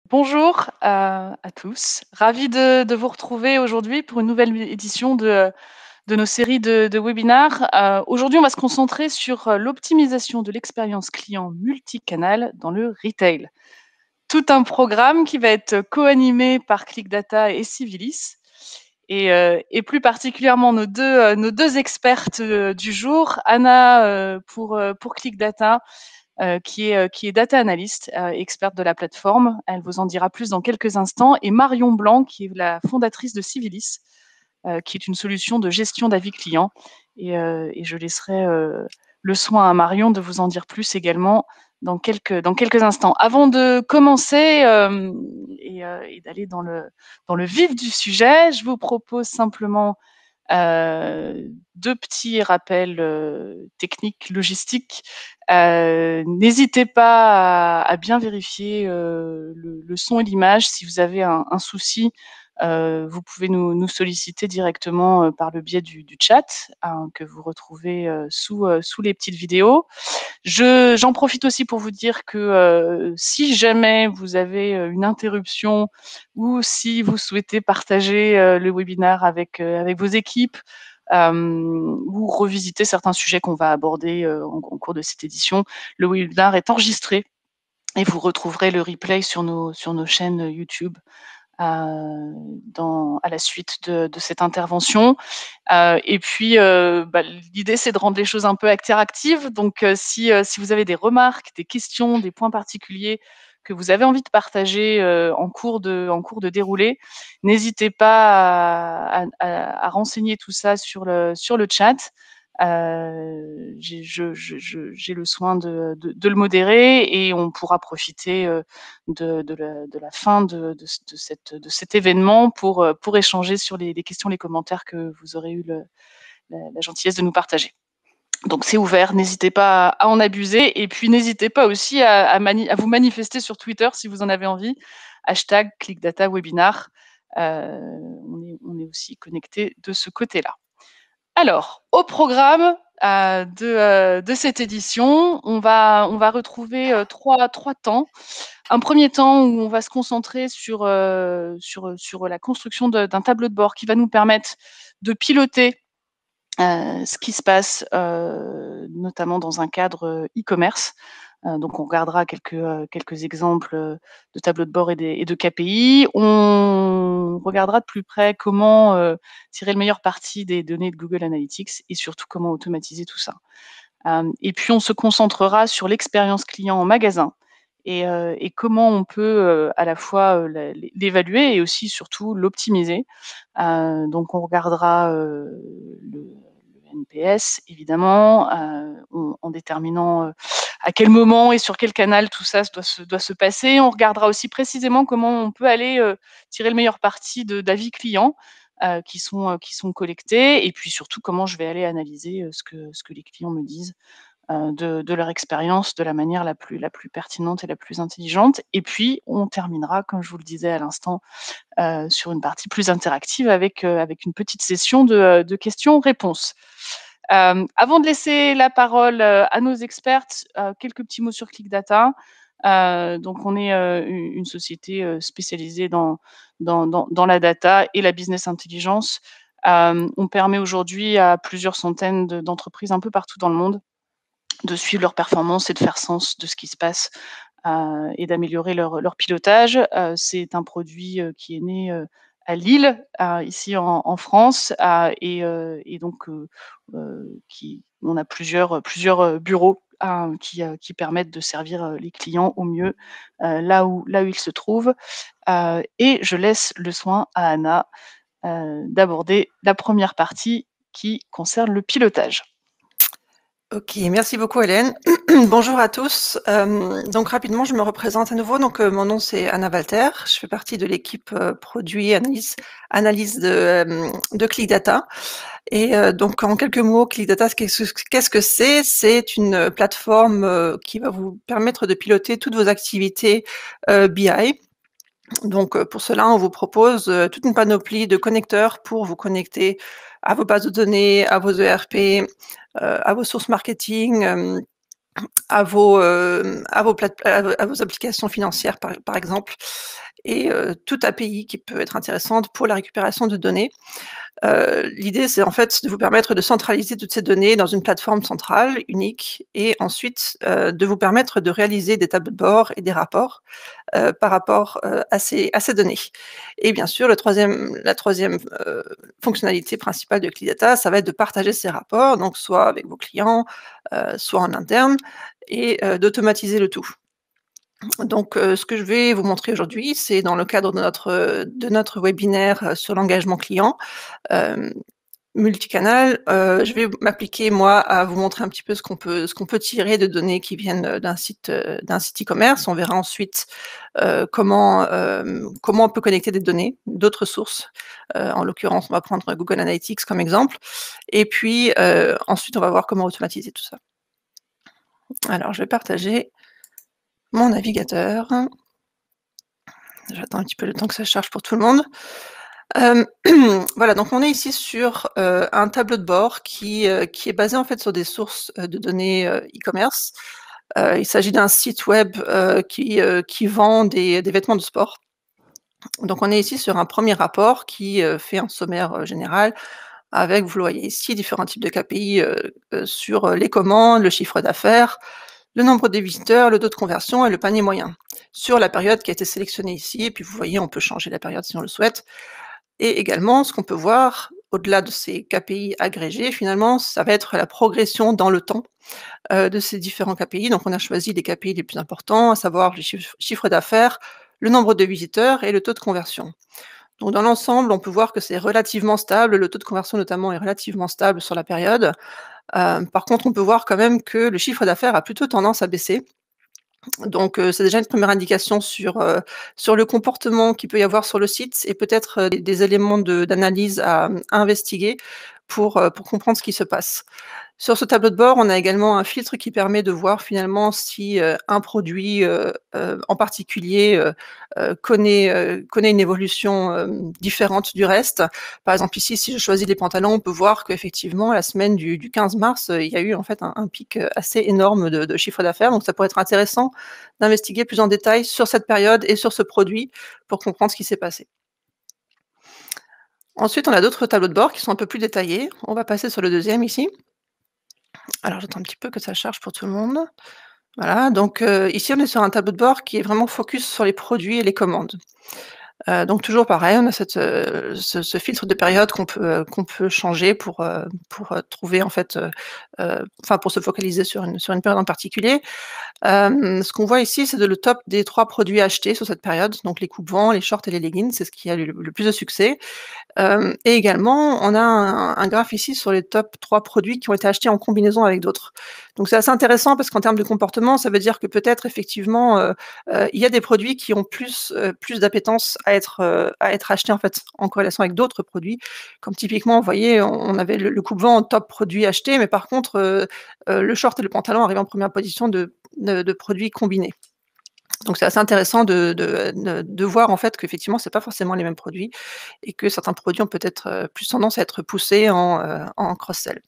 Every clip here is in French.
Bonjour à tous. Ravie de vous retrouver aujourd'hui pour une nouvelle édition de nos séries de webinaires. Aujourd'hui, on va se concentrer sur l'optimisation de l'expérience client multicanal dans le retail. Tout un programme qui va être co-animé par ClickData et Civilis. Et plus particulièrement nos deux expertes du jour, Anna pour ClickData, qui est data analyst, experte de la plateforme. Elle vous en dira plus dans quelques instants. Et Marion Blanc, qui est la fondatrice de Civilis, qui est une solution de gestion d'avis clients. Et je laisserai le soin à Marion de vous en dire plus également dans quelques instants. Avant de commencer et d'aller dans le vif du sujet, je vous propose simplement deux petits rappels techniques, logistiques. N'hésitez pas à bien vérifier le son et l'image. Si vous avez un souci, vous pouvez nous solliciter directement par le biais du chat que vous retrouvez sous les petites vidéos. J'en profite aussi pour vous dire que si jamais vous avez une interruption ou si vous souhaitez partager le webinaire avec vos équipes ou revisiter certains sujets qu'on va aborder en cours de cette édition, le webinaire est enregistré et vous retrouverez le replay sur nos chaînes YouTube à la suite de cette intervention. Et puis, l'idée, c'est de rendre les choses un peu interactives. Donc, si vous avez des remarques, des questions, des points particuliers que vous avez envie de partager en cours de déroulé, n'hésitez pas à renseigner tout ça sur le chat. J'ai le soin de le modérer et on pourra profiter de la fin de cet événement pour échanger sur les questions, les commentaires que vous aurez eu la gentillesse de nous partager. Donc c'est ouvert, n'hésitez pas à en abuser et puis n'hésitez pas aussi à vous manifester sur Twitter si vous en avez envie. #ClickDataWebinar. On est aussi connecté de ce côté-là. Alors, au programme de cette édition, on va retrouver trois temps. Un premier temps où on va se concentrer sur la construction d'un tableau de bord qui va nous permettre de piloter ce qui se passe, notamment dans un cadre e-commerce. Donc on regardera quelques exemples de tableaux de bord et de KPI. On regardera de plus près comment tirer le meilleur parti des données de Google Analytics et surtout comment automatiser tout ça. Et puis on se concentrera sur l'expérience client en magasin et comment on peut à la fois l'évaluer et aussi surtout l'optimiser. Donc on regardera le NPS évidemment, en déterminant à quel moment et sur quel canal tout ça doit se passer. On regardera aussi précisément comment on peut aller tirer le meilleur parti d'avis clients qui sont collectés et puis surtout comment je vais aller analyser ce que les clients me disent de leur expérience de la manière la plus pertinente et la plus intelligente. Et puis on terminera, comme je vous le disais à l'instant, sur une partie plus interactive avec une petite session de questions-réponses. Avant de laisser la parole à nos expertes, quelques petits mots sur ClickData. Donc on est une société spécialisée dans la data et la business intelligence. On permet aujourd'hui à plusieurs centaines d'entreprises un peu partout dans le monde de suivre leurs performances et de faire sens de ce qui se passe et d'améliorer leur pilotage. C'est un produit qui est né à Lille, ici en France, et donc on a plusieurs bureaux qui permettent de servir les clients au mieux là où ils se trouvent. Et je laisse le soin à Anna d'aborder la première partie qui concerne le pilotage. OK, merci beaucoup Hélène. Bonjour à tous. Donc rapidement, je me représente à nouveau. Donc mon nom c'est Anna Walter. Je fais partie de l'équipe produit analyse de ClickData. Et donc en quelques mots, ClickData, qu'est-ce que c'est? C'est une plateforme qui va vous permettre de piloter toutes vos activités BI. Donc pour cela, on vous propose toute une panoplie de connecteurs pour vous connecter à vos bases de données, à vos ERP, à vos sources marketing, à vos applications financières par exemple, et toute API qui peut être intéressante pour la récupération de données. L'idée, c'est en fait de vous permettre de centraliser toutes ces données dans une plateforme centrale, unique, et ensuite de vous permettre de réaliser des tableaux de bord et des rapports par rapport à ces données. Et bien sûr, la troisième fonctionnalité principale de ClickData, ça va être de partager ces rapports, donc soit avec vos clients, soit en interne, et d'automatiser le tout. Donc, ce que je vais vous montrer aujourd'hui, c'est dans le cadre de notre webinaire sur l'engagement client, hem, multicanal. Je vais m'appliquer moi à vous montrer un petit peu ce qu'on peut tirer de données qui viennent d'un site e-commerce. On verra ensuite comment on peut connecter des données d'autres sources. En l'occurrence, on va prendre Google Analytics comme exemple, et puis ensuite on va voir comment automatiser tout ça. Alors je vais partager mon navigateur. J'attends un petit peu le temps que ça charge pour tout le monde. Voilà, donc on est ici sur un tableau de bord qui est basé en fait sur des sources de données e-commerce. Il s'agit d'un site web qui vend des vêtements de sport. Donc on est ici sur un premier rapport qui fait un sommaire général avec, vous le voyez ici, différents types de KPI sur les commandes, le chiffre d'affaires, le nombre de visiteurs, le taux de conversion et le panier moyen, sur la période qui a été sélectionnée ici. Et puis vous voyez, on peut changer la période si on le souhaite. Et également, ce qu'on peut voir, au-delà de ces KPI agrégés, finalement, ça va être la progression dans le temps de ces différents KPI. Donc on a choisi les KPI les plus importants, à savoir le chiffre d'affaires, le nombre de visiteurs et le taux de conversion. Donc dans l'ensemble, on peut voir que c'est relativement stable, le taux de conversion notamment est relativement stable sur la période. Par contre, on peut voir quand même que le chiffre d'affaires a plutôt tendance à baisser. Donc c'est déjà une première indication sur le comportement qu'il peut y avoir sur le site, et peut-être des éléments d'analyse à investiguer pour comprendre ce qui se passe. Sur ce tableau de bord, on a également un filtre qui permet de voir finalement si un produit en particulier connaît une évolution différente du reste. Par exemple ici, si je choisis les pantalons, on peut voir qu'effectivement la semaine du 15 mars, il y a eu en fait un pic assez énorme de chiffre d'affaires. Donc ça pourrait être intéressant d'investiguer plus en détail sur cette période et sur ce produit pour comprendre ce qui s'est passé. Ensuite, on a d'autres tableaux de bord qui sont un peu plus détaillés. On va passer sur le deuxième ici. Alors j'attends un petit peu que ça charge pour tout le monde. Voilà, donc ici on est sur un tableau de bord qui est vraiment focus sur les produits et les commandes. Donc toujours pareil, on a ce filtre de période qu'on peut changer pour trouver en fait, enfin pour se focaliser sur une période en particulier. Ce qu'on voit ici, c'est le top des 3 produits achetés sur cette période, donc les coupe-vents, les shorts et les leggings, c'est ce qui a le plus de succès. Et également, on a un graphe ici sur les top 3 produits qui ont été achetés en combinaison avec d'autres. Donc c'est assez intéressant parce qu'en termes de comportement, ça veut dire que peut-être effectivement, il y a des produits qui ont plus d'appétence à être achetés en fait en corrélation avec d'autres produits. Comme typiquement, vous voyez, on avait le coupe-vent en top produit acheté, mais par contre, le short et le pantalon arrivaient en première position de produits combinés. Donc c'est assez intéressant de voir en fait qu'effectivement c'est pas forcément les mêmes produits, et que certains produits ont peut-être plus tendance à être poussés en cross-sell.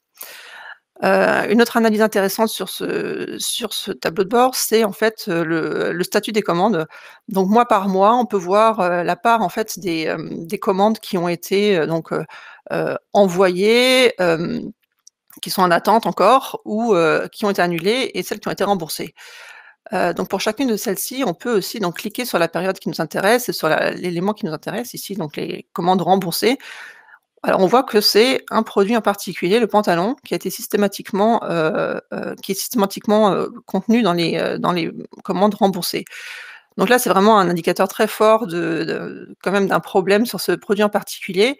Une autre analyse intéressante sur ce tableau de bord, c'est en fait le statut des commandes. Donc mois par mois, on peut voir la part en fait des commandes qui ont été envoyées, qui sont en attente encore, ou qui ont été annulées, et celles qui ont été remboursées. Donc pour chacune de celles-ci, on peut aussi donc cliquer sur la période qui nous intéresse et sur l'élément qui nous intéresse ici, donc les commandes remboursées. Alors on voit que c'est un produit en particulier, le pantalon, qui a été systématiquement, contenu dans les commandes remboursées. Donc là, c'est vraiment un indicateur très fort quand même d'un problème sur ce produit en particulier,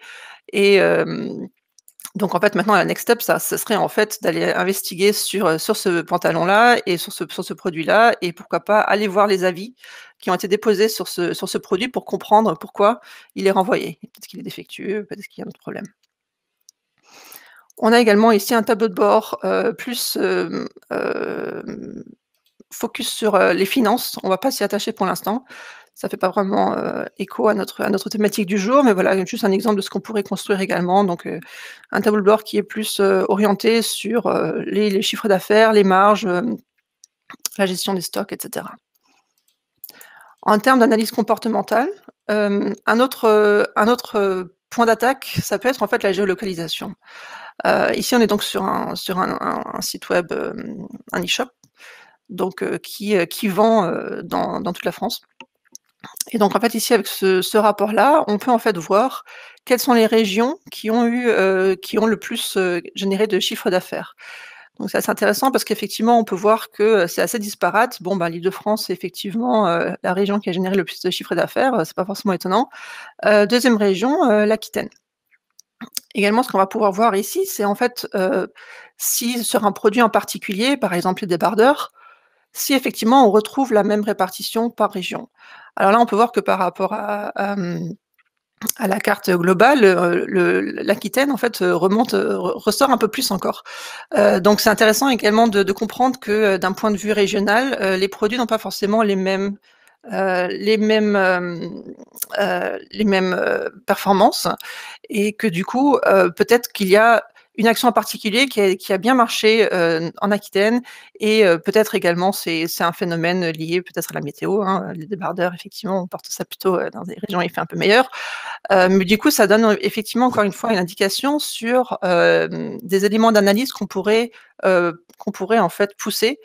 et donc en fait, maintenant la next step, ça serait en fait d'aller investiguer sur ce pantalon-là et sur ce produit-là, et pourquoi pas aller voir les avis qui ont été déposés sur ce produit pour comprendre pourquoi il est renvoyé. Peut-être qu'il est défectueux, peut-être qu'il y a un autre problème. On a également ici un tableau de bord, plus, focus sur les finances. On va pas s'y attacher pour l'instant. Ça fait pas vraiment écho à notre thématique du jour, mais voilà, juste un exemple de ce qu'on pourrait construire également. Donc un tableau de bord qui est plus orienté sur les chiffres d'affaires, les marges, la gestion des stocks, etc. En termes d'analyse comportementale, un autre point d'attaque, ça peut être en fait la géolocalisation. Ici, on est donc sur un site web, un e-shop, donc qui vend dans toute la France. Et donc en fait ici avec ce rapport-là, on peut en fait voir quelles sont les régions qui ont le plus généré de chiffre d'affaires. Donc c'est assez intéressant parce qu'effectivement on peut voir que c'est assez disparate. Bon, l'Île-de-France, c'est effectivement la région qui a généré le plus de chiffre d'affaires, c'est pas forcément étonnant. Deuxième région, l'Aquitaine. Également, ce qu'on va pouvoir voir ici, c'est en fait si sur un produit en particulier, par exemple les débardeurs, si effectivement on retrouve la même répartition par région. Alors là, on peut voir que par rapport à la carte globale, l'Aquitaine en fait ressort un peu plus encore. Donc c'est intéressant également de comprendre que d'un point de vue régional, les produits n'ont pas forcément les mêmes performances, et que du coup peut-être qu'il y a une action en particulier qui a bien marché en Aquitaine, et peut-être également c'est un phénomène lié peut-être à la météo, hein. Les débardeurs, effectivement, on porte ça plutôt dans des régions où il fait un peu meilleur. Mais du coup, ça donne effectivement encore une fois une indication sur des éléments d'analyse qu'on pourrait en fait pousser.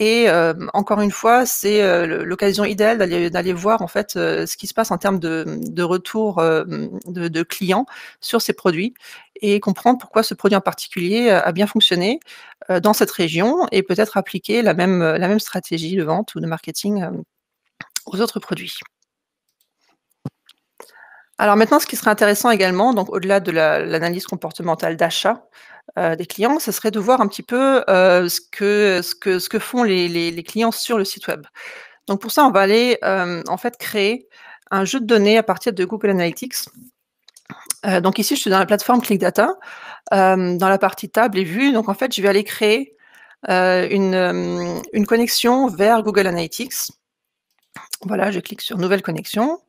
Et encore une fois, c'est l'occasion idéale d'aller voir en fait ce qui se passe en termes de retour de clients sur ces produits, et comprendre pourquoi ce produit en particulier a bien fonctionné dans cette région, et peut-être appliquer la même stratégie de vente ou de marketing aux autres produits. Alors maintenant, ce qui serait intéressant également, donc au-delà de l'analyse comportementale d'achat des clients, ce serait de voir un petit peu ce que font les clients sur le site web. Donc pour ça, on va aller en fait créer un jeu de données à partir de Google Analytics. Donc ici, je suis dans la plateforme ClickData, dans la partie table et vue. Donc en fait, je vais aller créer une connexion vers Google Analytics. Voilà, je clique sur Nouvelle connexion.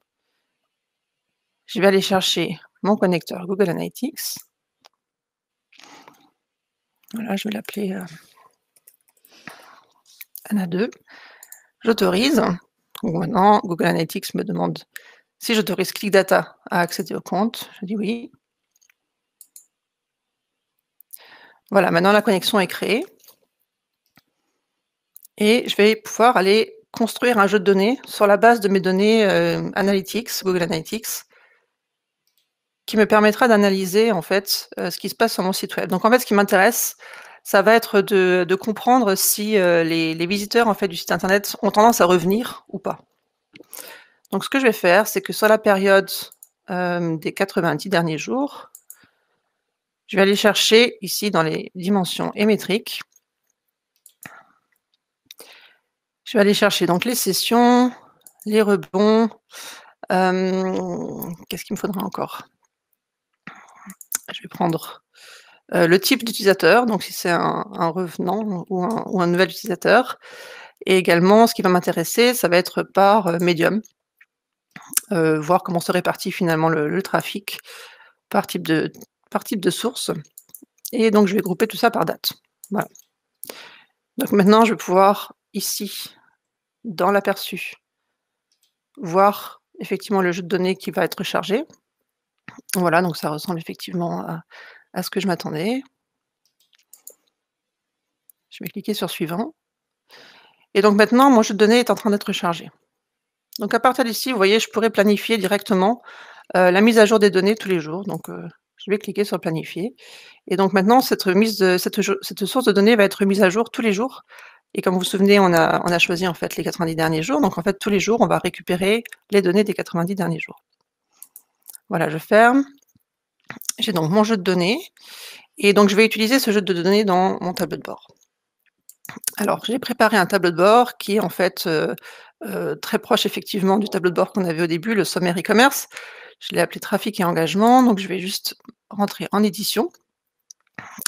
Je vais aller chercher mon connecteur Google Analytics. Voilà, je vais l'appeler Anna2. J'autorise. Donc maintenant, Google Analytics me demande si j'autorise ClickData à accéder au compte. Je dis oui. Voilà, maintenant la connexion est créée. Et je vais pouvoir aller construire un jeu de données sur la base de mes données Analytics, Google Analytics, qui me permettra d'analyser en fait ce qui se passe sur mon site web. Donc en fait, ce qui m'intéresse, ça va être de comprendre si les visiteurs en fait du site internet ont tendance à revenir ou pas. Donc ce que je vais faire, c'est que sur la période des 90 derniers jours, je vais aller chercher ici dans les dimensions et métriques. Je vais aller chercher donc les sessions, les rebonds. Qu'est-ce qu'il me faudra encore? Je vais prendre le type d'utilisateur, donc si c'est un revenant ou un nouvel utilisateur. Et également, ce qui va m'intéresser, ça va être par médium, voir comment se répartit finalement le trafic par type de source. Et donc, je vais grouper tout ça par date. Voilà. Donc maintenant, je vais pouvoir ici, dans l'aperçu, voir effectivement le jeu de données qui va être chargé. Voilà, donc ça ressemble effectivement à ce que je m'attendais. Je vais cliquer sur suivant. Et donc maintenant, mon jeu de données est en train d'être chargé. Donc à partir d'ici, vous voyez, je pourrais planifier directement la mise à jour des données tous les jours. Donc je vais cliquer sur planifier. Et donc maintenant, cette source de données va être mise à jour tous les jours. Et comme vous vous souvenez, on a choisi en fait les 90 derniers jours. Donc en fait, tous les jours, on va récupérer les données des 90 derniers jours. Voilà, je ferme. J'ai donc mon jeu de données. Et donc je vais utiliser ce jeu de données dans mon tableau de bord. Alors, j'ai préparé un tableau de bord qui est en fait très proche effectivement du tableau de bord qu'on avait au début, le sommaire e-commerce. Je l'ai appelé trafic et engagement, donc je vais juste rentrer en édition.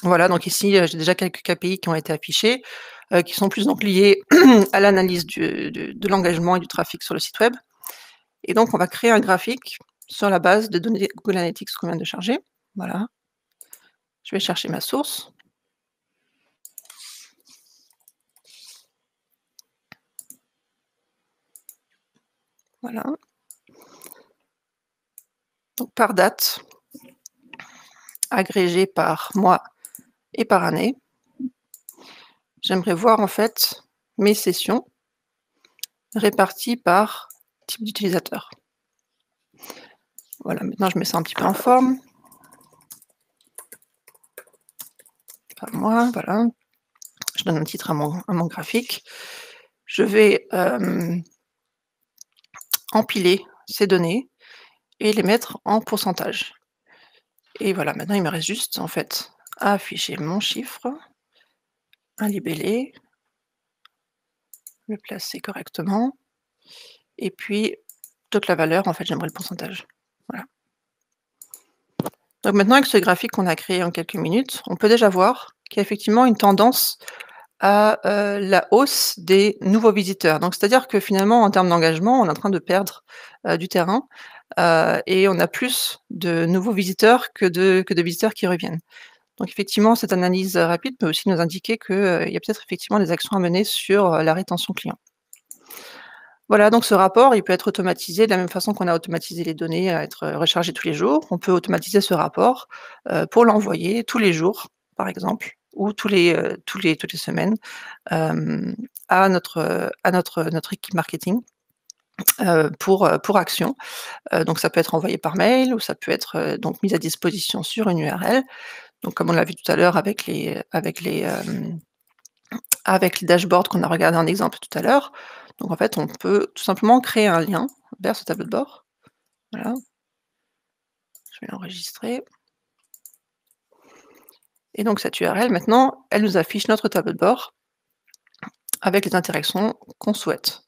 Voilà, donc ici, j'ai déjà quelques KPI qui ont été affichés, qui sont plus donc liés à l'analyse de l'engagement et du trafic sur le site web. Et donc, on va créer un graphique sur la base de données Google Analytics qu'on vient de charger. Voilà. Je vais chercher ma source. Voilà. Donc par date, agrégé par mois et par année. J'aimerais voir en fait mes sessions réparties par type d'utilisateur. Voilà, maintenant je mets ça un petit peu en forme. Par mois, voilà. Je donne un titre à mon graphique. Je vais empiler ces données et les mettre en pourcentage. Et voilà, maintenant il me reste juste en fait à afficher mon chiffre, un libellé, le placer correctement, et puis toute la valeur, en fait, j'aimerais le pourcentage. Voilà. Donc maintenant, avec ce graphique qu'on a créé en quelques minutes, on peut déjà voir qu'il y a effectivement une tendance à la hausse des nouveaux visiteurs. Donc c'est-à-dire que finalement, en termes d'engagement, on est en train de perdre du terrain et on a plus de nouveaux visiteurs que de visiteurs qui reviennent. Donc effectivement, cette analyse rapide peut aussi nous indiquer qu'il y a peut-être effectivement des actions à mener sur la rétention client. Voilà, donc ce rapport, il peut être automatisé de la même façon qu'on a automatisé les données à être rechargées tous les jours. On peut automatiser ce rapport pour l'envoyer tous les jours, par exemple, ou toutes les semaines à notre équipe marketing pour action. Donc ça peut être envoyé par mail ou ça peut être donc mis à disposition sur une URL. Donc comme on l'a vu tout à l'heure avec les dashboards qu'on a regardé en exemple tout à l'heure. Donc en fait, on peut tout simplement créer un lien vers ce tableau de bord. Voilà. Je vais l'enregistrer. Et donc cette URL, maintenant, elle nous affiche notre tableau de bord avec les interactions qu'on souhaite.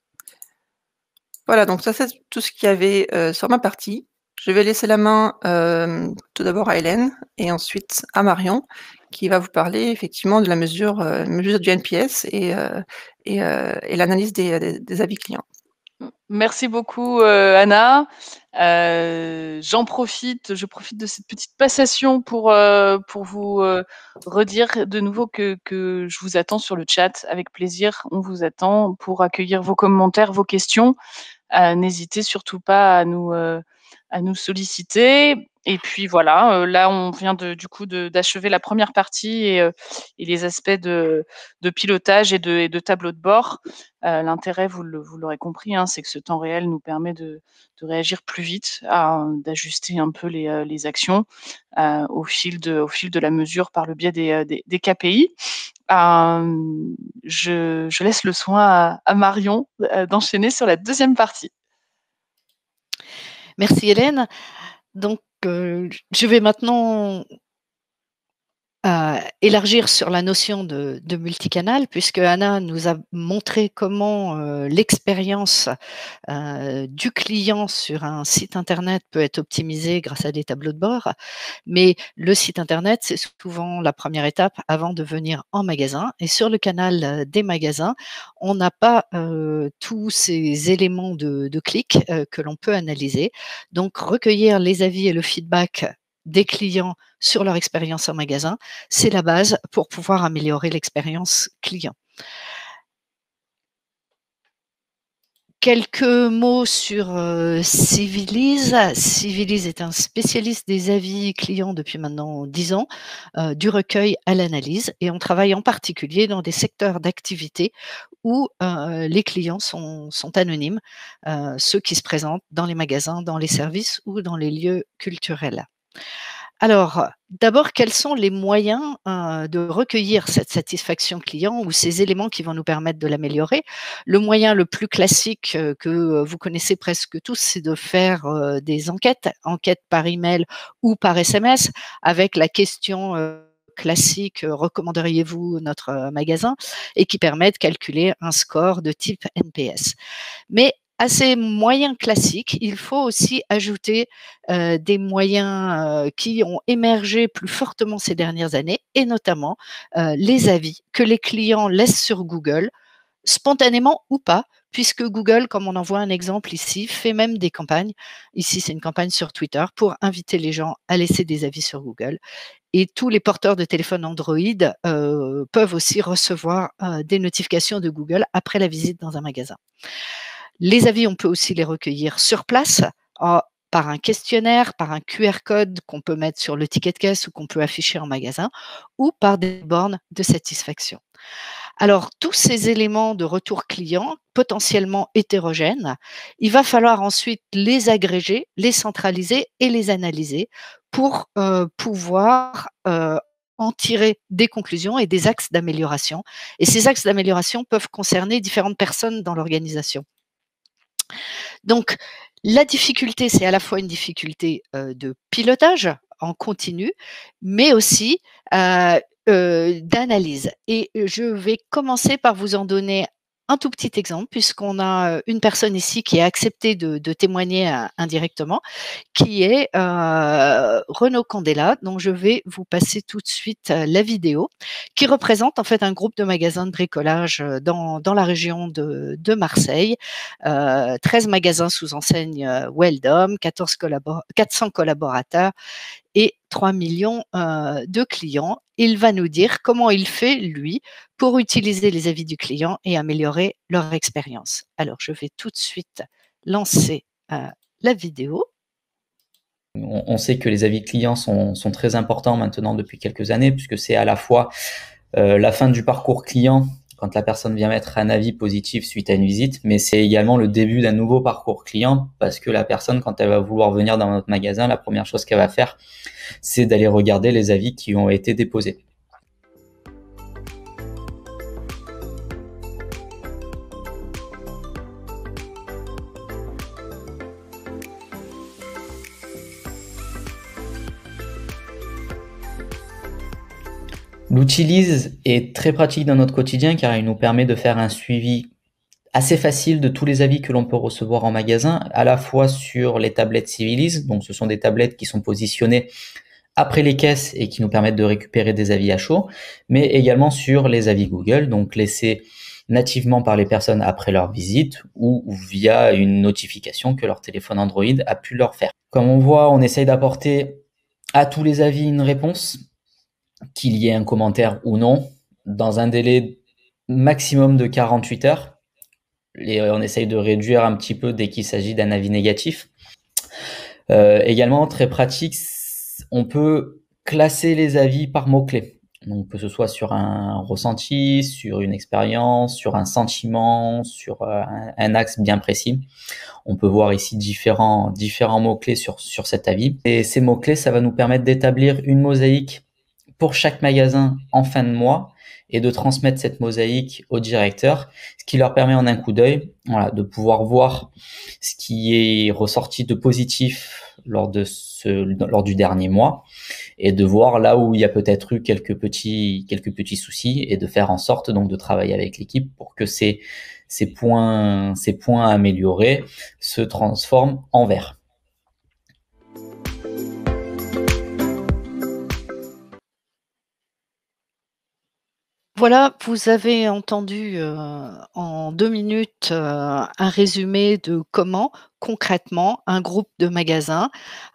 Voilà, donc ça c'est tout ce qu'il y avait sur ma partie. Je vais laisser la main tout d'abord à Hélène et ensuite à Marion, qui va vous parler effectivement de la mesure du NPS et l'analyse des avis clients. Merci beaucoup, Anna. Je profite de cette petite passation pour vous redire de nouveau que je vous attends sur le chat avec plaisir. On vous attend pour accueillir vos commentaires, vos questions. N'hésitez surtout pas à nous solliciter. Et puis voilà, là on vient du coup d'achever la première partie et les aspects de pilotage et de tableau de bord. L'intérêt, vous l'aurez compris, hein, c'est que ce temps réel nous permet de réagir plus vite, d'ajuster un peu les actions au fil de la mesure par le biais des KPI. Je laisse le soin à Marion d'enchaîner sur la deuxième partie. Merci Hélène. Donc, je vais maintenant élargir sur la notion de multicanal, puisque Anna nous a montré comment l'expérience du client sur un site internet peut être optimisée grâce à des tableaux de bord. Mais le site internet, c'est souvent la première étape avant de venir en magasin. Et sur le canal des magasins, on n'a pas tous ces éléments de clic que l'on peut analyser. Donc, recueillir les avis et le feedback des clients sur leur expérience en magasin, c'est la base pour pouvoir améliorer l'expérience client. Quelques mots sur Civilise. Civilise est un spécialiste des avis clients depuis maintenant 10 ans, du recueil à l'analyse, et on travaille en particulier dans des secteurs d'activité où les clients sont anonymes, ceux qui se présentent dans les magasins, dans les services ou dans les lieux culturels. Alors, d'abord, quels sont les moyens de recueillir cette satisfaction client ou ces éléments qui vont nous permettre de l'améliorer? Le moyen le plus classique que vous connaissez presque tous, c'est de faire des enquêtes par email ou par SMS, avec la question classique, recommanderiez-vous notre magasin, et qui permet de calculer un score de type NPS. Mais à ces moyens classiques, il faut aussi ajouter des moyens qui ont émergé plus fortement ces dernières années, et notamment les avis que les clients laissent sur Google, spontanément ou pas, puisque Google, comme on en voit un exemple ici, fait même des campagnes. Ici, c'est une campagne sur Twitter pour inviter les gens à laisser des avis sur Google. Et tous les porteurs de téléphone Android peuvent aussi recevoir des notifications de Google après la visite dans un magasin. Les avis, on peut aussi les recueillir sur place, par un questionnaire, par un QR code qu'on peut mettre sur le ticket de caisse ou qu'on peut afficher en magasin, ou par des bornes de satisfaction. Alors, tous ces éléments de retour client, potentiellement hétérogènes, il va falloir ensuite les agréger, les centraliser et les analyser pour pouvoir en tirer des conclusions et des axes d'amélioration. Et ces axes d'amélioration peuvent concerner différentes personnes dans l'organisation. Donc, la difficulté, c'est à la fois une difficulté de pilotage en continu, mais aussi d'analyse. Et je vais commencer par vous en donner un tout petit exemple, puisqu'on a une personne ici qui a accepté de témoigner indirectement, qui est Renaud Candela, dont je vais vous passer tout de suite la vidéo, qui représente en fait un groupe de magasins de bricolage dans la région de Marseille, 13 magasins sous enseigne Weldom, 400 collaborateurs et 3 millions de clients. Il va nous dire comment il fait, lui, pour utiliser les avis du client et améliorer leur expérience. Alors, je vais tout de suite lancer la vidéo. On sait que les avis clients sont très importants maintenant depuis quelques années, puisque c'est à la fois la fin du parcours client quand la personne vient mettre un avis positif suite à une visite, mais c'est également le début d'un nouveau parcours client, parce que la personne, quand elle va vouloir venir dans notre magasin, la première chose qu'elle va faire, c'est d'aller regarder les avis qui ont été déposés. L'outil est très pratique dans notre quotidien car il nous permet de faire un suivi assez facile de tous les avis que l'on peut recevoir en magasin, à la fois sur les tablettes Civilise, donc ce sont des tablettes qui sont positionnées après les caisses et qui nous permettent de récupérer des avis à chaud, mais également sur les avis Google, donc laissés nativement par les personnes après leur visite ou via une notification que leur téléphone Android a pu leur faire. Comme on voit, on essaye d'apporter à tous les avis une réponse, qu'il y ait un commentaire ou non, dans un délai maximum de 48 heures. Et on essaye de réduire un petit peu dès qu'il s'agit d'un avis négatif. Également, très pratique, on peut classer les avis par mots-clés. Donc, que ce soit sur un ressenti, sur une expérience, sur un sentiment, sur un axe bien précis. On peut voir ici différents mots-clés sur cet avis. Et ces mots-clés, ça va nous permettre d'établir une mosaïque pour chaque magasin en fin de mois et de transmettre cette mosaïque au directeur, ce qui leur permet en un coup d'œil, voilà, de pouvoir voir ce qui est ressorti de positif lors du dernier mois et de voir là où il y a peut-être eu quelques petits soucis et de faire en sorte donc de travailler avec l'équipe pour que ces points améliorés se transforment en vert. Voilà, vous avez entendu en 2 minutes un résumé de comment, concrètement, un groupe de magasins,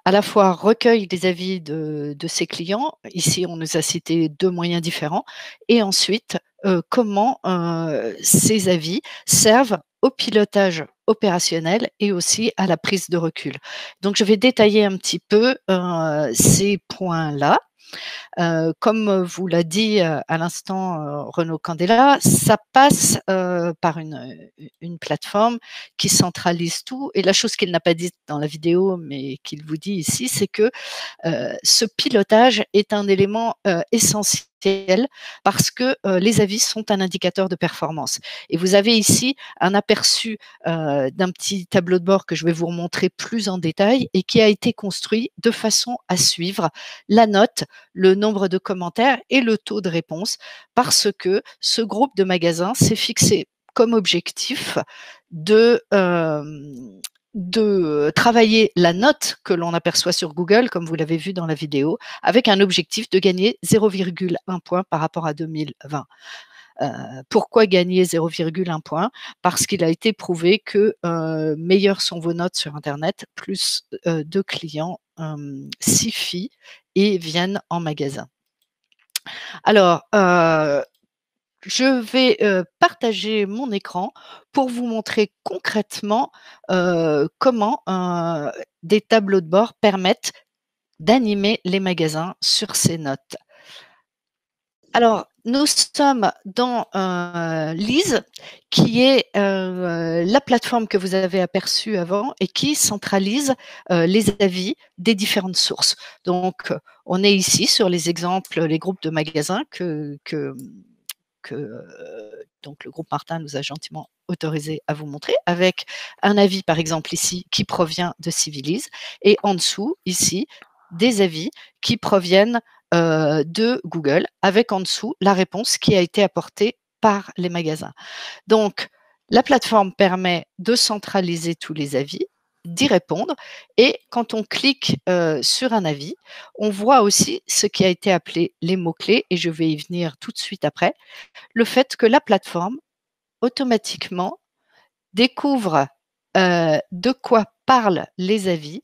à la fois recueille les avis de ses clients, ici on nous a cité 2 moyens différents, et ensuite comment ces avis servent au pilotage opérationnel et aussi à la prise de recul. Donc je vais détailler un petit peu ces points-là. Comme vous l'a dit à l'instant Renaud Candela, ça passe par une plateforme qui centralise tout. Et la chose qu'il n'a pas dite dans la vidéo, mais qu'il vous dit ici, c'est que ce pilotage est un élément essentiel parce que les avis sont un indicateur de performance. Et vous avez ici un aperçu d'un petit tableau de bord que je vais vous remontrer plus en détail et qui a été construit de façon à suivre la note, le nombre de commentaires et le taux de réponse, parce que ce groupe de magasins s'est fixé comme objectif de travailler la note que l'on aperçoit sur Google, comme vous l'avez vu dans la vidéo, avec un objectif de gagner 0,1 point par rapport à 2020. Pourquoi gagner 0,1 point? Parce qu'il a été prouvé que meilleures sont vos notes sur Internet, plus de clients s'y fient et viennent en magasin. Alors, je vais partager mon écran pour vous montrer concrètement comment des tableaux de bord permettent d'animer les magasins sur ces notes. Alors, nous sommes dans Lise, qui est la plateforme que vous avez aperçue avant et qui centralise les avis des différentes sources. Donc, on est ici sur les exemples, les groupes de magasins que donc le groupe Martin nous a gentiment autorisé à vous montrer, avec un avis par exemple ici qui provient de Civilise, et en dessous ici des avis qui proviennent de Google, avec en dessous la réponse qui a été apportée par les magasins. Donc la plateforme permet de centraliser tous les avis, d'y répondre, et quand on clique sur un avis, on voit aussi ce qui a été appelé les mots-clés, et je vais y venir tout de suite après, le fait que la plateforme automatiquement découvre de quoi parlent les avis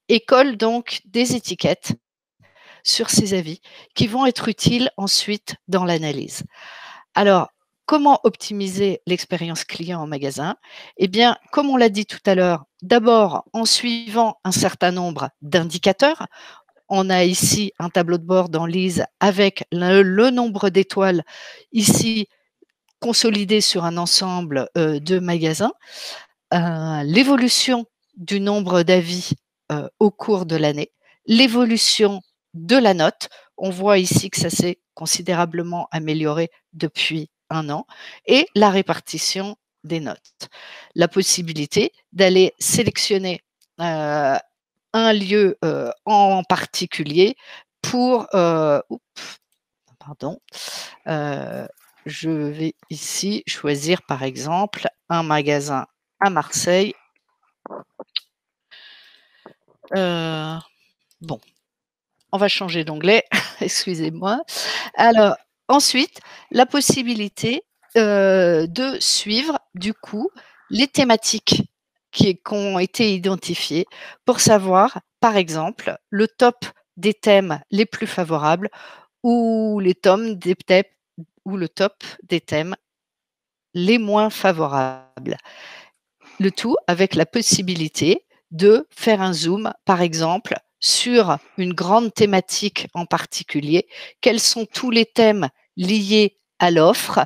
et colle donc des étiquettes sur ces avis qui vont être utiles ensuite dans l'analyse. Alors, comment optimiser l'expérience client en magasin? Eh bien, comme on l'a dit tout à l'heure, d'abord en suivant un certain nombre d'indicateurs. On a ici un tableau de bord dans Lise avec le nombre d'étoiles ici consolidé sur un ensemble de magasins, l'évolution du nombre d'avis au cours de l'année, l'évolution de la note. On voit ici que ça s'est considérablement amélioré depuis un an, et la répartition des notes. La possibilité d'aller sélectionner un lieu en particulier pour je vais ici choisir par exemple un magasin à Marseille. Bon, on va changer d'onglet, excusez-moi. Alors, ensuite, la possibilité de suivre du coup les thématiques qui ont été identifiées pour savoir, par exemple, le top des thèmes les plus favorables ou le top des thèmes les moins favorables. Le tout avec la possibilité de faire un zoom, par exemple, sur une grande thématique en particulier. Quels sont tous les thèmes liés à l'offre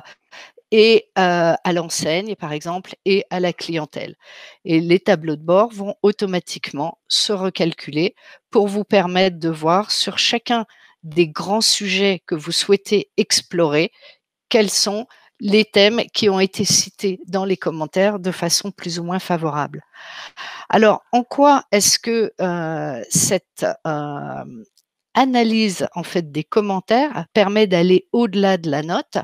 et à l'enseigne, par exemple, et à la clientèle. Et les tableaux de bord vont automatiquement se recalculer pour vous permettre de voir sur chacun des grands sujets que vous souhaitez explorer, quels sont les thèmes qui ont été cités dans les commentaires de façon plus ou moins favorable. Alors, en quoi est-ce que cette analyse en fait des commentaires permet d'aller au-delà de la note?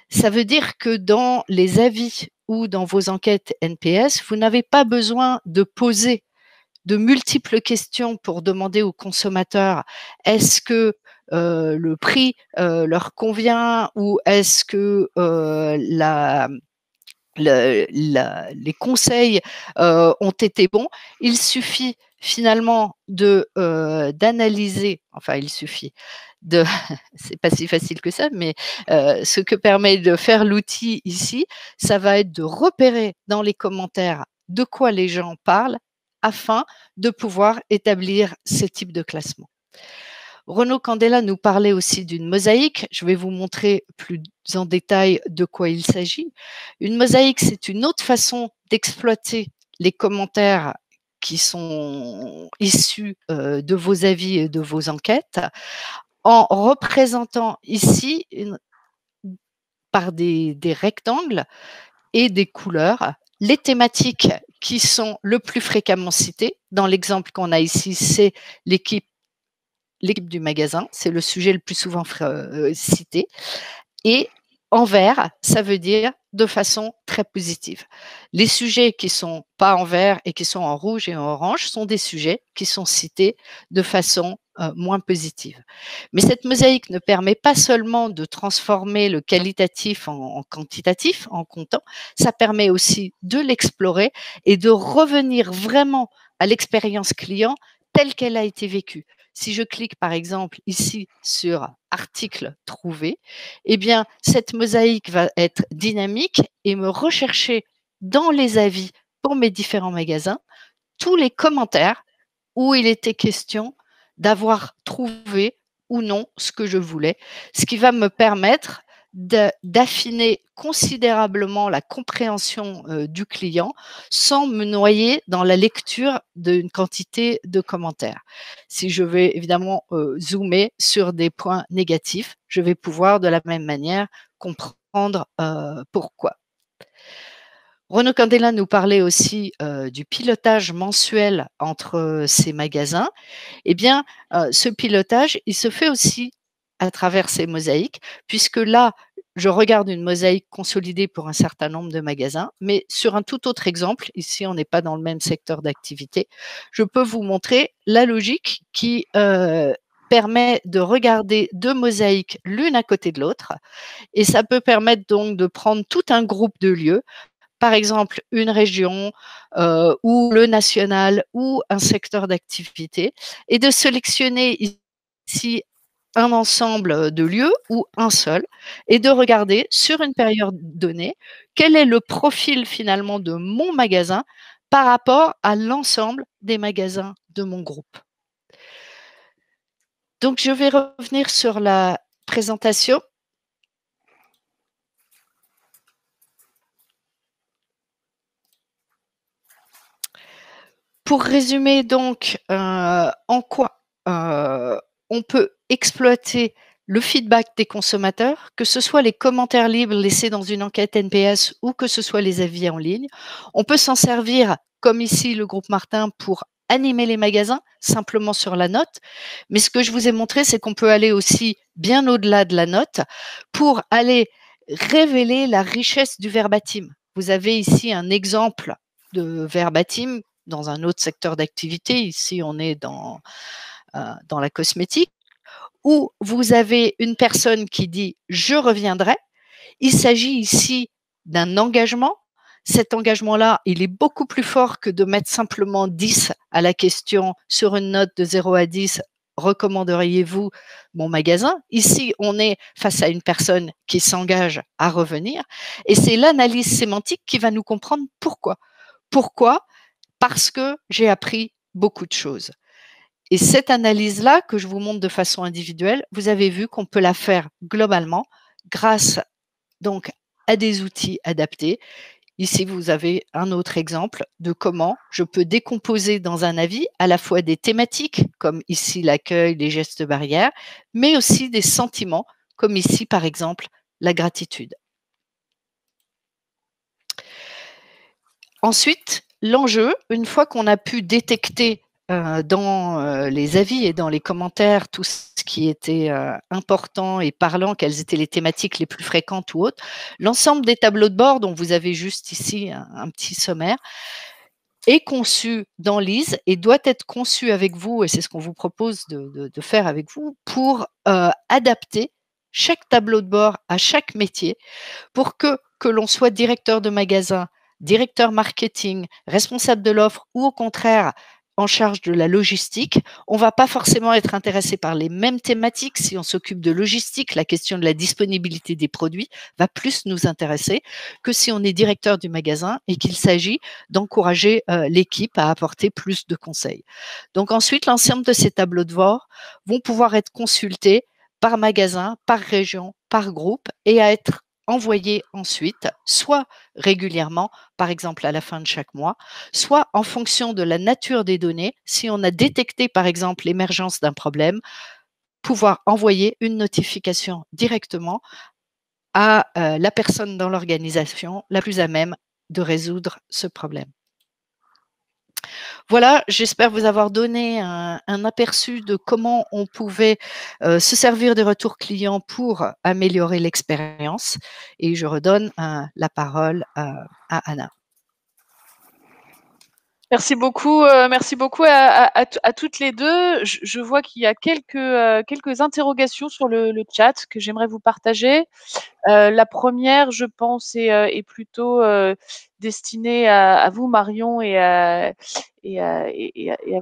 Ça veut dire que dans les avis ou dans vos enquêtes NPS, vous n'avez pas besoin de poser de multiples questions pour demander aux consommateurs est-ce que le prix leur convient, ou est-ce que les conseils ont été bons. Il suffit finalement d'analyser, enfin il suffit de, c'est pas si facile que ça, mais ce que permet de faire l'outil ici, ça va être de repérer dans les commentaires de quoi les gens parlent afin de pouvoir établir ces types de classements. Renaud Candela nous parlait aussi d'une mosaïque. Je vais vous montrer plus en détail de quoi il s'agit. Une mosaïque, c'est une autre façon d'exploiter les commentaires qui sont issus de vos avis et de vos enquêtes, en représentant ici par des rectangles et des couleurs les thématiques qui sont le plus fréquemment citées. Dans l'exemple qu'on a ici, c'est l'équipe du magasin, c'est le sujet le plus souvent cité. Et en vert, ça veut dire de façon très positive. Les sujets qui sont pas en vert et qui sont en rouge et en orange sont des sujets qui sont cités de façon moins positive. Mais cette mosaïque ne permet pas seulement de transformer le qualitatif en quantitatif, en comptant, ça permet aussi de l'explorer et de revenir vraiment à l'expérience client telle qu'elle a été vécue. si je clique par exemple ici sur article trouvé, eh bien cette mosaïque va être dynamique et me rechercher dans les avis pour mes différents magasins tous les commentaires où il était question d'avoir trouvé ou non ce que je voulais, ce qui va me permettre d'affiner considérablement la compréhension du client sans me noyer dans la lecture d'une quantité de commentaires. Si je vais évidemment zoomer sur des points négatifs, je vais pouvoir de la même manière comprendre pourquoi. Renaud Candela nous parlait aussi du pilotage mensuel entre ces magasins. Eh bien, ce pilotage, il se fait aussi à travers ces mosaïques, puisque là, je regarde une mosaïque consolidée pour un certain nombre de magasins, mais sur un tout autre exemple, ici on n'est pas dans le même secteur d'activité, je peux vous montrer la logique qui permet de regarder deux mosaïques l'une à côté de l'autre, et ça peut permettre donc de prendre tout un groupe de lieux, par exemple une région ou le national ou un secteur d'activité, et de sélectionner ici un ensemble de lieux ou un seul, et de regarder sur une période donnée quel est le profil finalement de mon magasin par rapport à l'ensemble des magasins de mon groupe. Donc je vais revenir sur la présentation. Pour résumer donc en quoi on peut exploiter le feedback des consommateurs, que ce soit les commentaires libres laissés dans une enquête NPS ou que ce soit les avis en ligne. On peut s'en servir, comme ici le groupe Martin, pour animer les magasins simplement sur la note. Mais ce que je vous ai montré, c'est qu'on peut aller aussi bien au-delà de la note pour aller révéler la richesse du verbatim. Vous avez ici un exemple de verbatim dans un autre secteur d'activité. Ici, on est dans la cosmétique, où vous avez une personne qui dit « je reviendrai ». Il s'agit ici d'un engagement. Cet engagement-là, il est beaucoup plus fort que de mettre simplement 10 à la question sur une note de 0 à 10. Recommanderiez-vous mon magasin? Ici, on est face à une personne qui s'engage à revenir, et c'est l'analyse sémantique qui va nous comprendre pourquoi. Pourquoi? Parce que j'ai appris beaucoup de choses. Et cette analyse-là, que je vous montre de façon individuelle, vous avez vu qu'on peut la faire globalement grâce donc à des outils adaptés. Ici, vous avez un autre exemple de comment je peux décomposer dans un avis à la fois des thématiques, comme ici l'accueil, les gestes barrières, mais aussi des sentiments, comme ici par exemple la gratitude. Ensuite, l'enjeu, une fois qu'on a pu détecter dans les avis et dans les commentaires tout ce qui était important et parlant, quelles étaient les thématiques les plus fréquentes ou autres, l'ensemble des tableaux de bord dont vous avez juste ici un petit sommaire est conçu dans Lise et doit être conçu avec vous, et c'est ce qu'on vous propose de faire avec vous, pour adapter chaque tableau de bord à chaque métier pour que l'on soit directeur de magasin, directeur marketing, responsable de l'offre ou au contraire en charge de la logistique, on ne va pas forcément être intéressé par les mêmes thématiques. Si on s'occupe de logistique, la question de la disponibilité des produits va plus nous intéresser que si on est directeur du magasin et qu'il s'agit d'encourager l'équipe à apporter plus de conseils. Donc ensuite, l'ensemble de ces tableaux de bord vont pouvoir être consultés par magasin, par région, par groupe et à être envoyés ensuite, soit régulièrement, par exemple à la fin de chaque mois, soit en fonction de la nature des données, si on a détecté par exemple l'émergence d'un problème, pouvoir envoyer une notification directement à la personne dans l'organisation la plus à même de résoudre ce problème. Voilà, j'espère vous avoir donné un aperçu de comment on pouvait se servir des retours clients pour améliorer l'expérience. Et je redonne la parole à Anna. Merci beaucoup à toutes les deux. Je vois qu'il y a quelques interrogations sur le chat que j'aimerais vous partager. La première, je pense, est plutôt destiné à vous, Marion, et à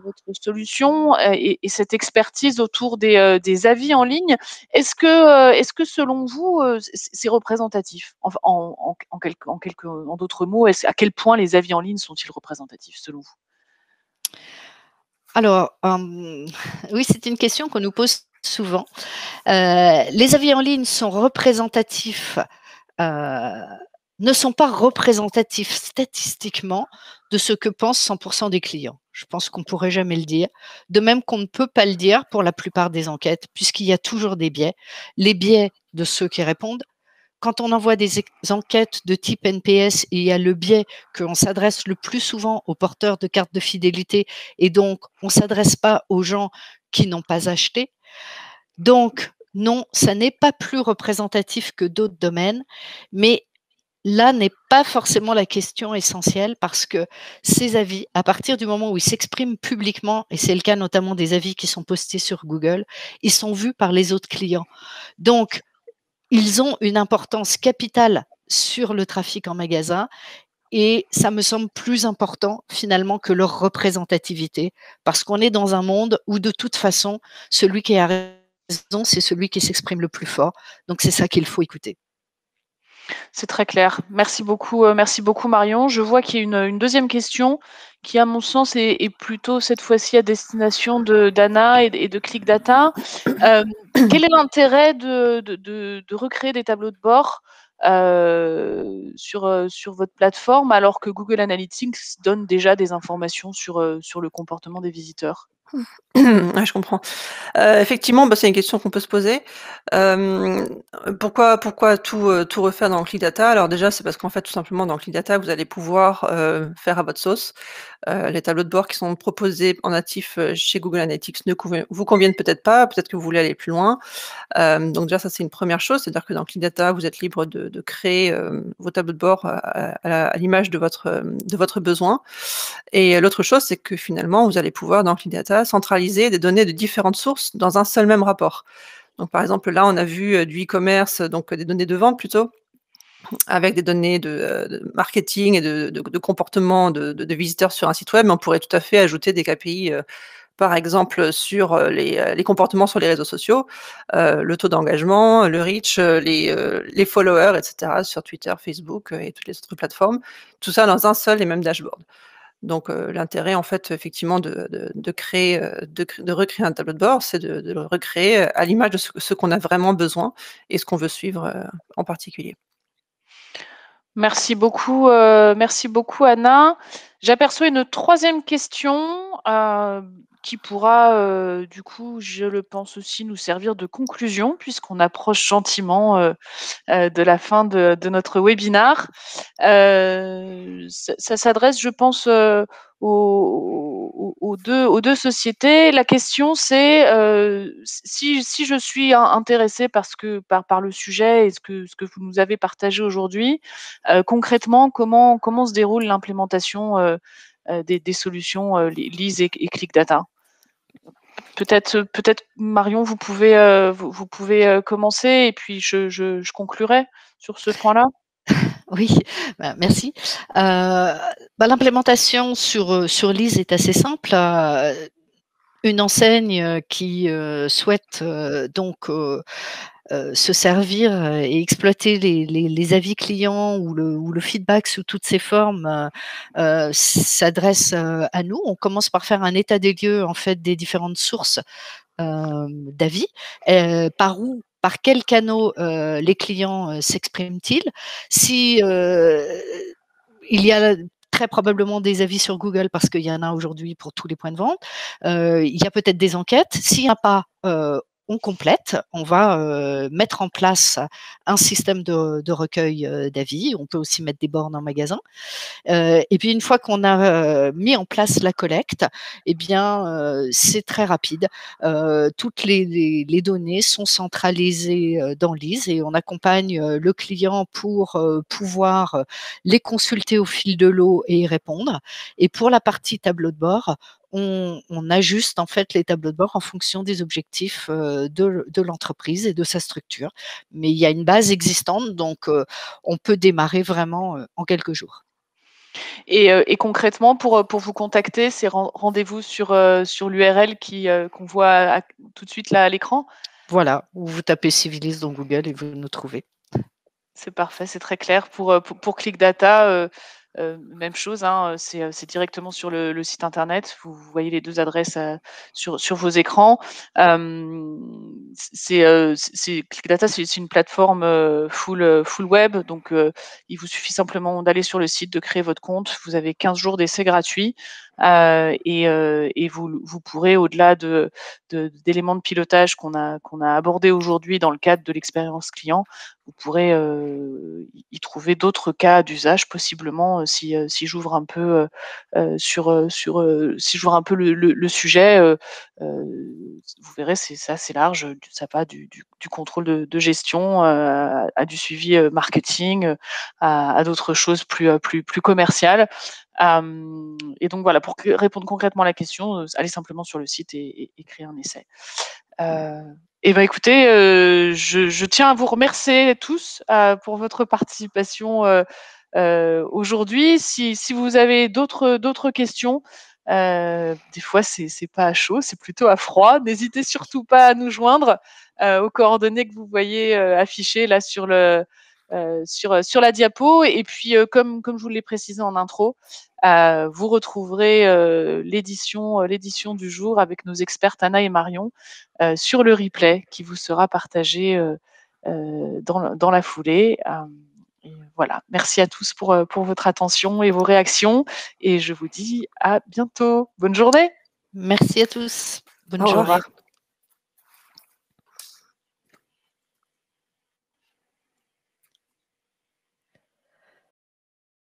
votre solution, et cette expertise autour des avis en ligne. Est-ce que selon vous, c'est représentatif? En d'autres mots, à quel point les avis en ligne sont-ils représentatifs selon vous? Alors, oui, c'est une question qu'on nous pose souvent. Les avis en ligne sont représentatifs, ne sont pas représentatifs statistiquement de ce que pensent 100% des clients. Je pense qu'on pourrait jamais le dire. De même qu'on ne peut pas le dire pour la plupart des enquêtes, puisqu'il y a toujours des biais. Les biais de ceux qui répondent. Quand on envoie des enquêtes de type NPS, il y a le biais qu'on s'adresse le plus souvent aux porteurs de cartes de fidélité et donc on ne s'adresse pas aux gens qui n'ont pas acheté. Donc non, ça n'est pas plus représentatif que d'autres domaines, mais là n'est pas forcément la question essentielle parce que ces avis, à partir du moment où ils s'expriment publiquement, et c'est le cas notamment des avis qui sont postés sur Google, ils sont vus par les autres clients. Donc, ils ont une importance capitale sur le trafic en magasin et ça me semble plus important finalement que leur représentativité parce qu'on est dans un monde où de toute façon, celui qui a raison, c'est celui qui s'exprime le plus fort. Donc c'est ça qu'il faut écouter. C'est très clair. Merci beaucoup, Marion. Je vois qu'il y a une deuxième question qui, à mon sens, est plutôt cette fois-ci à destination d'Anna et de ClickData. Quel est l'intérêt de recréer des tableaux de bord sur votre plateforme alors que Google Analytics donne déjà des informations sur le comportement des visiteurs? Ouais, je comprends. Effectivement, c'est une question qu'on peut se poser. Pourquoi tout refaire dans ClickData? Alors déjà, c'est parce qu'en fait, tout simplement, dans ClickData, vous allez pouvoir faire à votre sauce. Les tableaux de bord qui sont proposés en natif chez Google Analytics ne vous conviennent peut-être pas, peut-être que vous voulez aller plus loin. Donc déjà, ça c'est une première chose, c'est-à-dire que dans ClickData, vous êtes libre de créer vos tableaux de bord à l'image de votre besoin. Et l'autre chose, c'est que finalement, vous allez pouvoir dans ClickData centraliser des données de différentes sources dans un seul même rapport. Donc par exemple, là, on a vu du e-commerce, donc des données de vente plutôt, avec des données de marketing et de comportement de visiteurs sur un site web, mais on pourrait tout à fait ajouter des KPI, par exemple sur les comportements sur les réseaux sociaux, le taux d'engagement, le reach, les followers, etc. sur Twitter, Facebook et toutes les autres plateformes. Tout ça dans un seul et même dashboard. Donc l'intérêt en fait effectivement de recréer un tableau de bord, c'est de le recréer à l'image de ce qu'on a vraiment besoin et ce qu'on veut suivre en particulier. Merci beaucoup, Anna. J'aperçois une troisième question qui pourra, du coup, je le pense aussi, nous servir de conclusion puisqu'on approche gentiment de la fin de notre webinar. Ça s'adresse, je pense, aux deux sociétés. La question, c'est si je suis intéressée par le sujet et ce que vous nous avez partagé aujourd'hui, concrètement, comment se déroule l'implémentation des solutions Lise et ClickData? Peut-être Marion, vous pouvez commencer et puis je conclurai sur ce point-là. Oui, merci. L'implémentation sur Lise est assez simple. Une enseigne qui souhaite donc se servir et exploiter les avis clients ou le feedback sous toutes ses formes s'adresse à nous. On commence par faire un état des lieux en fait des différentes sources d'avis, par quels canaux les clients s'expriment-ils. Si il y a très probablement des avis sur Google parce qu'il y en a aujourd'hui pour tous les points de vente. Il y a peut-être des enquêtes. S'il n'y a pas, on complète. On va mettre en place un système de recueil d'avis. On peut aussi mettre des bornes en magasin. Et puis une fois qu'on a mis en place la collecte, eh bien c'est très rapide. Toutes les données sont centralisées dans Lise et on accompagne le client pour pouvoir les consulter au fil de l'eau et y répondre. Et pour la partie tableau de bord, on ajuste en fait les tableaux de bord en fonction des objectifs de l'entreprise et de sa structure. Mais il y a une base existante, donc on peut démarrer vraiment en quelques jours. Et concrètement, pour vous contacter, c'est rendez-vous sur l'URL qu'on voit tout de suite là à l'écran? Voilà, ou vous tapez Civilise dans Google et vous nous trouvez. C'est parfait, c'est très clair. Pour Click Data, même chose, hein, c'est directement sur le site internet. Vous voyez les 2 adresses sur vos écrans. Click Data, c'est une plateforme full web, donc il vous suffit simplement d'aller sur le site, de créer votre compte. Vous avez 15 jours d'essai gratuit, et vous pourrez, au-delà d'éléments de pilotage qu'on a abordés aujourd'hui dans le cadre de l'expérience client, vous pourrez y trouver d'autres cas d'usage possiblement, si j'ouvre un peu si j'ouvre un peu le sujet, vous verrez, c'est assez large. Ça va du contrôle de gestion, à du suivi marketing, à d'autres choses plus commerciales. Et donc voilà, pour répondre concrètement à la question, allez simplement sur le site et créer un essai. Et ben écoutez, je tiens à vous remercier tous pour votre participation aujourd'hui. Si vous avez d'autres questions, des fois c'est pas à chaud, c'est plutôt à froid. N'hésitez surtout pas à nous joindre aux coordonnées que vous voyez affichées là sur la diapo. Et puis comme je vous l'ai précisé en intro, vous retrouverez l'édition du jour avec nos expertes Anna et Marion sur le replay qui vous sera partagé dans la foulée. Et voilà, merci à tous pour votre attention et vos réactions. Et je vous dis à bientôt. Bonne journée. Merci à tous. Bonne Au revoir. journée.